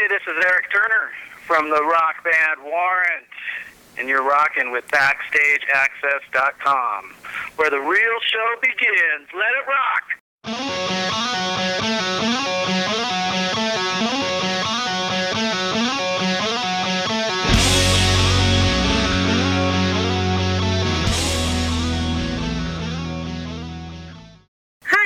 This is Erik Turner from the rock band Warrant, and you're rocking with BackstageAxxess.com, where the real show begins. Let it rock!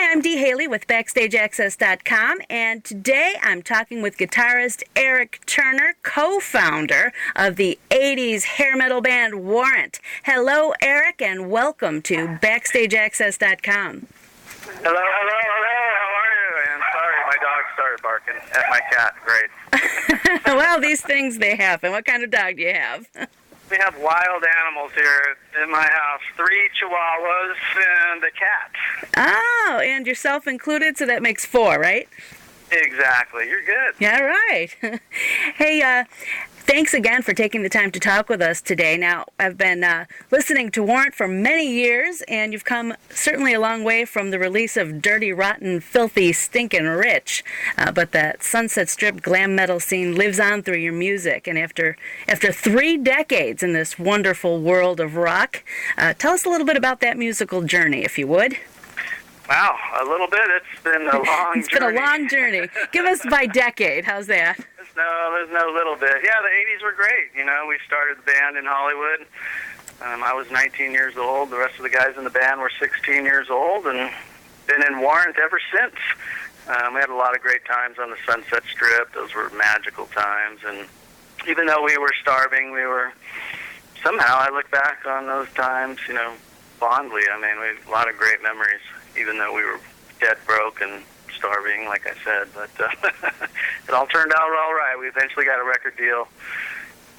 I'm Dee Haley with BackstageAxxess.com, and today I'm talking with guitarist Erik Turner, co-founder of the 80s hair metal band Warrant. Hello, Erik, and welcome to BackstageAxxess.com. Hello, how are you? And sorry, my dog started barking at my cat. Great. Well, these things, they happen. What kind of dog do you have? We have wild animals here in my house, 3 chihuahuas and a cat. Oh, and yourself included, so that makes 4, right? Exactly. You're good. Yeah, right. Hey, thanks again for taking the time to talk with us today. Now, I've been listening to Warrant for many years, and you've come certainly a long way from the release of Dirty, Rotten, Filthy, Stinkin' Rich. But that Sunset Strip glam metal scene lives on through your music. And after 3 decades in this wonderful world of rock, tell us a little bit about that musical journey, if you would. Wow, a little bit. It's been a long journey. It's been a long journey. Give us by decade. How's that? There's no little bit. Yeah, the 80s were great. You know, we started the band in Hollywood. I was 19 years old. The rest of the guys in the band were 16 years old, and been in Warrant ever since. We had a lot of great times on the Sunset Strip. Those were magical times, and even though we were starving, somehow I look back on those times, fondly. I mean, we had a lot of great memories, even though we were dead broke and starving, like I said, but it all turned out all right. We eventually got a record deal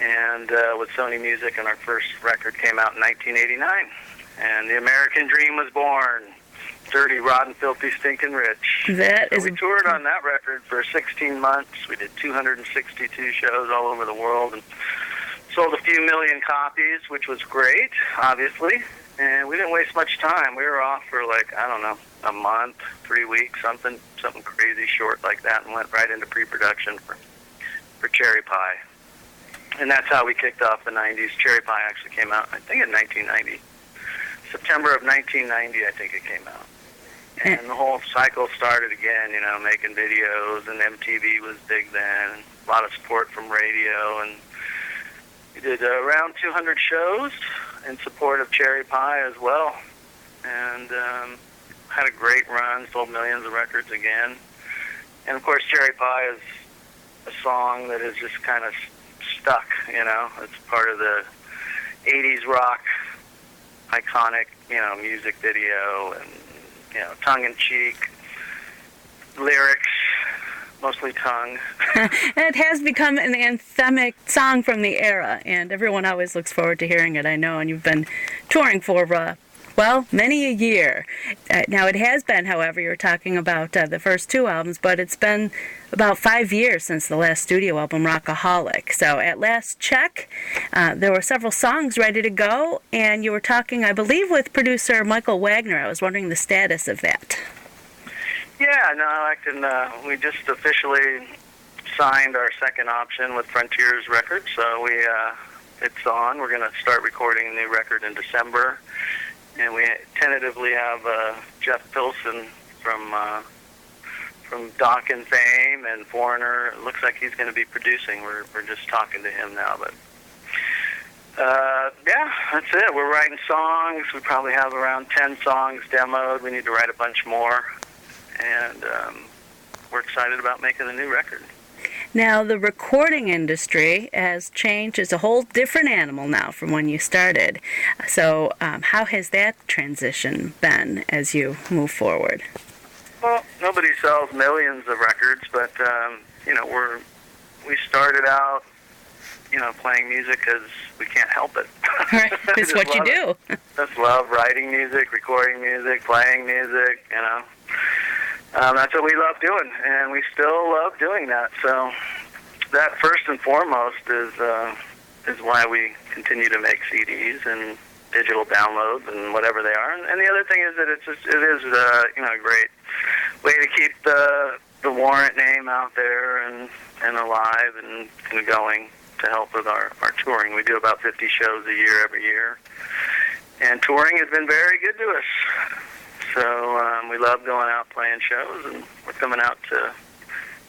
and with Sony Music, and our first record came out in 1989, and the American Dream was born. Dirty, Rotten, Filthy, Stinkin' Rich. We toured on that record for 16 months. We did 262 shows all over the world and sold a few million copies, which was great, obviously. And we didn't waste much time. We were off for a month, 3 weeks, something crazy short like that, and went right into pre-production for Cherry Pie. And that's how we kicked off the 90s. Cherry Pie actually came out, I think, in 1990. September of 1990, I think it came out. And the whole cycle started again, making videos, and MTV was big then, and a lot of support from radio, and we did around 200 shows in support of Cherry Pie as well, and had a great run, sold millions of records again. And of course, Cherry Pie is a song that is just kind of stuck, it's part of the 80s rock iconic, music video, and, tongue-in-cheek lyrics, mostly tongue. It has become an anthemic song from the era, and everyone always looks forward to hearing it, I know, and you've been touring for, many a year. Now, it has been, however, you're talking about the first 2 albums, but it's been about 5 years since the last studio album, Rockaholic. So at last check, there were several songs ready to go, and you were talking, I believe, with producer Michael Wagner. I was wondering the status of that. Yeah, we just officially signed our second option with Frontiers Records, so it's on. We're going to start recording a new record in December, and we tentatively have Jeff Pilson from Dokken fame and Foreigner. It looks like he's going to be producing. We're just talking to him now, but that's it. We're writing songs. We probably have around 10 songs demoed. We need to write a bunch more. And we're excited about making a new record. Now, the recording industry has changed. It's a whole different animal now from when you started. So how has that transition been as you move forward? Well, nobody sells millions of records, but, we started out, playing music because we can't help it. Right. It's what you do. Just love writing music, recording music, playing music, That's what we love doing, and we still love doing that. So that first and foremost is why we continue to make CDs and digital downloads and whatever they are. And the other thing is that it is a great way to keep the the Warrant name out there and alive and going to help with our touring. We do about 50 shows a year every year. And touring has been very good to us. So we love going out playing shows, and we're coming out to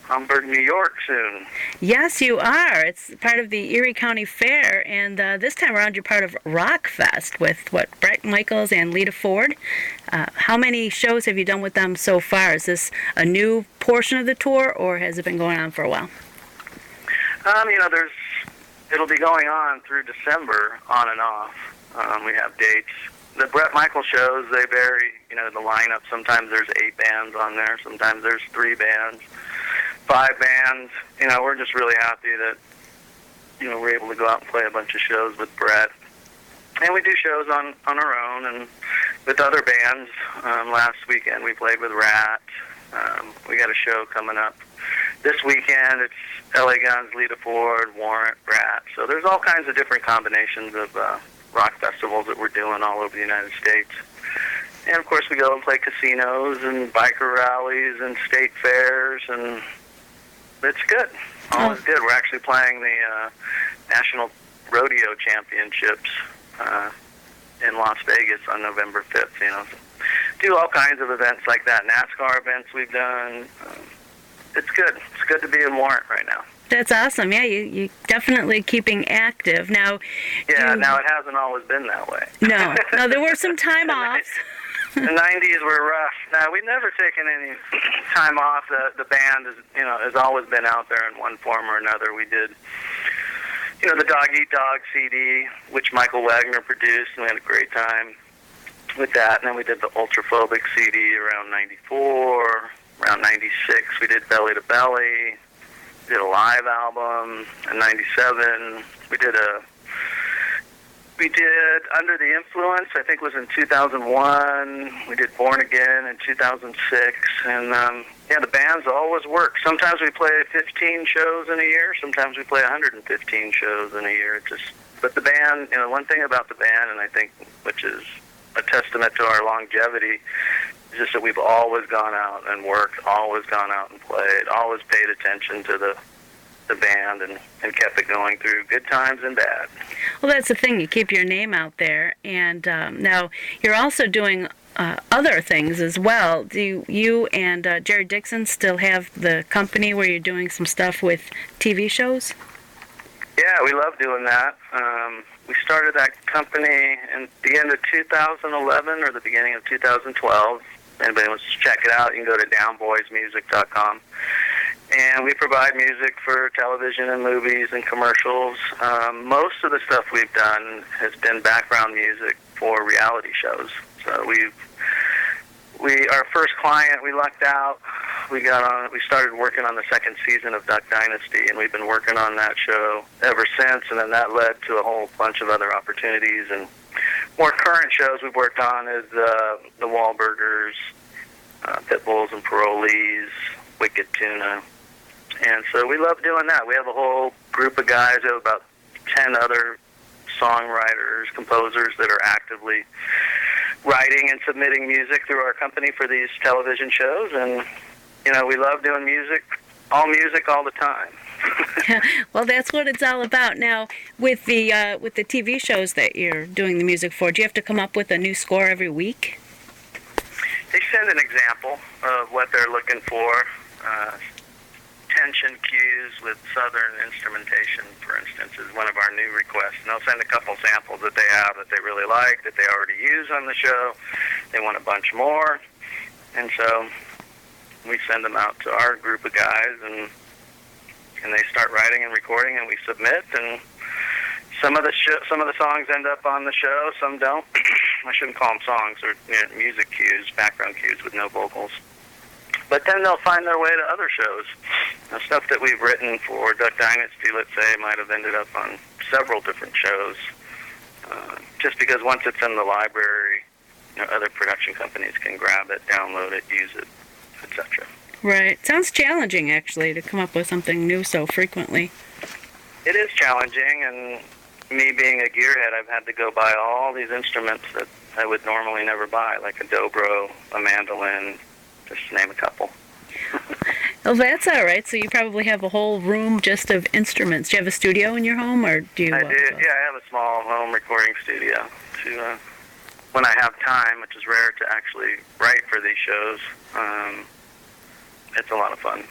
Hamburg, New York soon. Yes, you are. It's part of the Erie County Fair, and this time around you're part of Rock Fest with, Bret Michaels and Lita Ford. How many shows have you done with them so far? Is this a new portion of the tour, or has it been going on for a while? It'll be going on through December, on and off. We have dates. The Bret Michaels shows, they vary, the lineup. Sometimes there's 8 bands on there. Sometimes there's 3 bands, 5 bands. We're just really happy that, we're able to go out and play a bunch of shows with Bret. And we do shows on our own and with other bands. Last weekend we played with Rat. We got a show coming up this weekend. It's LA Guns, Lita Ford, Warrant, Rat. So there's all kinds of different combinations of rock festivals that we're doing all over the United States. And of course we go and play casinos and biker rallies and state fairs, and it's good. Always good. We're actually playing the National Rodeo Championships in Las Vegas on November 5th, Do all kinds of events like that. NASCAR events we've done. It's good. It's good to be in Warrant right now. That's awesome. Yeah, you definitely keeping active. Now, now it hasn't always been that way. No, there were some time offs. The 90s were rough. Now, we've never taken any time off. The band has always been out there in one form or another. We did, the Dog Eat Dog CD, which Michael Wagner produced, and we had a great time with that. And then we did the Ultraphobic CD around 94. Around 96, we did Belly to Belly. Did a live album in 97. We did Under the Influence, I think was in 2001. We did Born Again in 2006. And the bands always work. Sometimes we play 15 shows in a year. Sometimes we play 115 shows in a year. But the band, one thing about the band, and I think which is a testament to our longevity, is just that we've always gone out and worked, always gone out and played, always paid attention to the band and kept it going through good times and bad. Well, that's the thing. You keep your name out there. And now you're also doing other things as well. Do you and Jerry Dixon still have the company where you're doing some stuff with TV shows? Yeah, we love doing that. We started that company in the end of 2011 or the beginning of 2012. Anybody wants to check it out, you can go to downboysmusic.com. And we provide music for television and movies and commercials. Most of the stuff we've done has been background music for reality shows. So our first client, we lucked out. We started working on the second season of Duck Dynasty, and we've been working on that show ever since. And then that led to a whole bunch of other opportunities. And more current shows we've worked on is the Wahlburgers, Pitbulls and Parolees, Wicked Tuna. And so we love doing that. We have a whole group of guys. We have about 10 other songwriters, composers that are actively writing and submitting music through our company for these television shows. And, we love doing music all the time. Well, that's what it's all about. Now, with the TV shows that you're doing the music for, do you have to come up with a new score every week? They send an example of what they're looking for. Tension cues with southern instrumentation, for instance, is one of our new requests. And they'll send a couple samples that they have that they really like, that they already use on the show. They want a bunch more. And so we send them out to our group of guys, and they start writing and recording, and we submit. And some of the songs end up on the show, some don't. I shouldn't call them songs, or music cues, background cues with no vocals. But then they'll find their way to other shows. The stuff that we've written for Duck Dynasty, let's say, might have ended up on several different shows. Just because once it's in the library, other production companies can grab it, download it, use it, etc. Right. Sounds challenging, actually, to come up with something new so frequently. It is challenging, and me being a gearhead, I've had to go buy all these instruments that I would normally never buy, like a dobro, a mandolin, just to name a couple. Oh, that's all right. So you probably have a whole room just of instruments. Do you have a studio in your home, or do you? I do. Yeah, I have a small home recording studio to when I have time, which is rare to actually write for these shows. It's a lot of fun.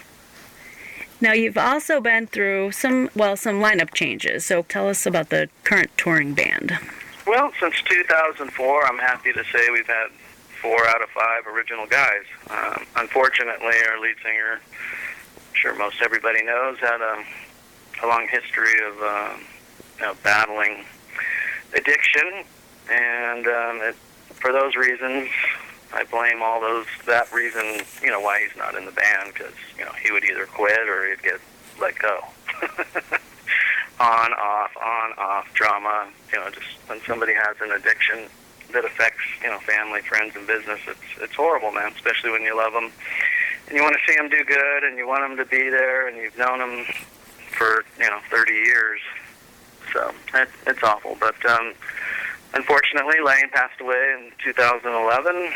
Now, you've also been through some lineup changes. So tell us about the current touring band. Well, since 2004, I'm happy to say we've had 4 out of 5 original guys. Unfortunately, our lead singer, I'm sure most everybody knows, had a long history of battling addiction, and for those reasons, I blame that reason, why he's not in the band, because, he would either quit or he'd get let go. On, off, drama, just when somebody has an addiction that affects, family, friends, and business, it's horrible, man, especially when you love them, and you want to see them do good, and you want them to be there, and you've known them for, 30 years, so it's awful, but unfortunately, Lane passed away in 2011,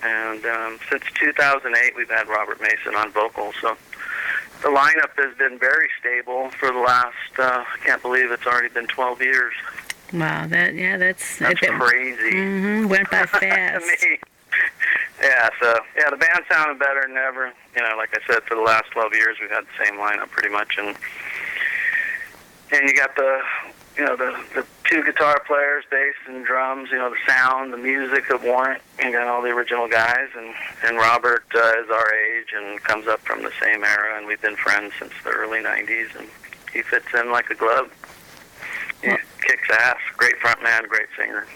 and since 2008, we've had Robert Mason on vocals. So the lineup has been very stable for the last, I can't believe it's already been 12 years. Wow, that's crazy. Went by fast. To me. Yeah, the band sounded better than ever. Like I said, for the last 12 years, we've had the same lineup pretty much, and you got the 2 guitar players, bass and drums, the sound, the music of Warrant, and got all the original guys, and Robert is our age and comes up from the same era, and we've been friends since the early 90s, and he fits in like a glove. He kicks ass. Great front man, great singer.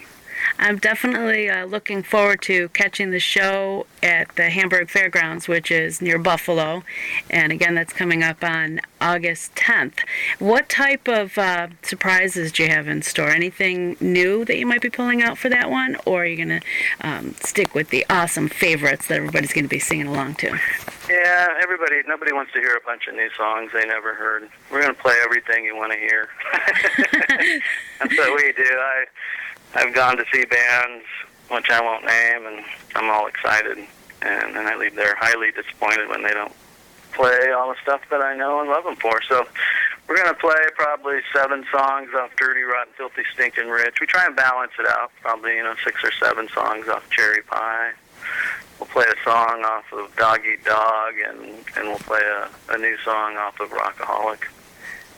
I'm definitely looking forward to catching the show at the Hamburg Fairgrounds, which is near Buffalo. And again, that's coming up on August 10th. What type of surprises do you have in store? Anything new that you might be pulling out for that one? Or are you going to stick with the awesome favorites that everybody's going to be singing along to? Yeah, nobody wants to hear a bunch of new songs they never heard. We're going to play everything you want to hear. That's what we do. I've gone to see bands, which I won't name, and I'm all excited, and then I leave there highly disappointed when they don't play all the stuff that I know and love them for. So we're going to play probably 7 songs off Dirty, Rotten, Filthy, Stinkin' Rich. We try and balance it out, probably 6 or 7 songs off Cherry Pie. We'll play a song off of Dog Eat Dog, and we'll play a new song off of Rockaholic.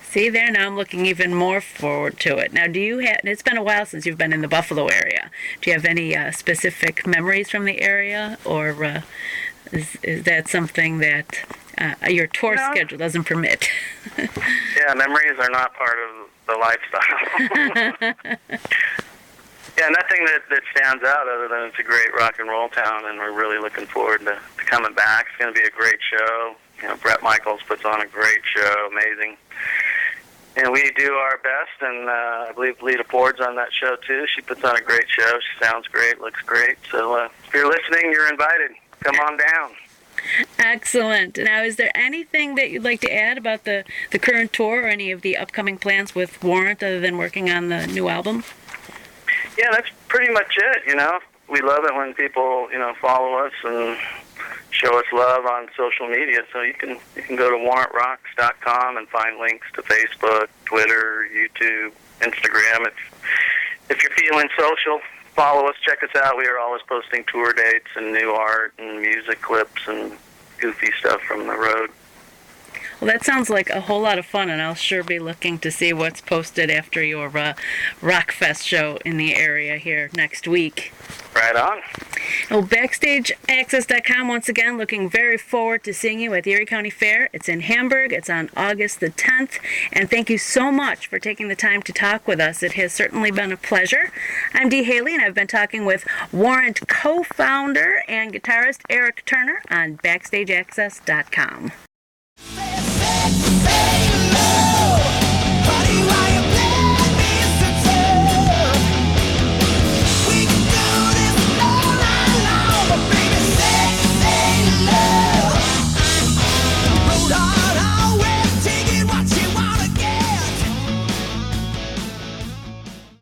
See there, now I'm looking even more forward to it. Now, it's been a while since you've been in the Buffalo area. Do you have any specific memories from the area, or is that something that your tour schedule doesn't permit? Yeah, memories are not part of the lifestyle. Yeah, nothing that stands out other than it's a great rock and roll town, and we're really looking forward to coming back. It's going to be a great show. Brett Michaels puts on a great show, amazing. And we do our best, and I believe Lita Ford's on that show, too. She puts on a great show. She sounds great, looks great. So if you're listening, you're invited. Come on down. Excellent. Now, is there anything that you'd like to add about the current tour or any of the upcoming plans with Warrant other than working on the new album? Yeah, that's pretty much it, We love it when people, follow us and show us love on social media. So you can go to warrantrocks.com and find links to Facebook, Twitter, YouTube, Instagram. If you're feeling social, follow us, check us out. We are always posting tour dates and new art and music clips and goofy stuff from the road. Well, that sounds like a whole lot of fun, and I'll sure be looking to see what's posted after your Rockfest show in the area here next week. Right on. Well, BackstageAxxess.com, once again, looking very forward to seeing you at the Erie County Fair. It's in Hamburg. It's on August the 10th. And thank you so much for taking the time to talk with us. It has certainly been a pleasure. I'm Dee Haley, and I've been talking with Warrant co-founder and guitarist Erik Turner on BackstageAxxess.com.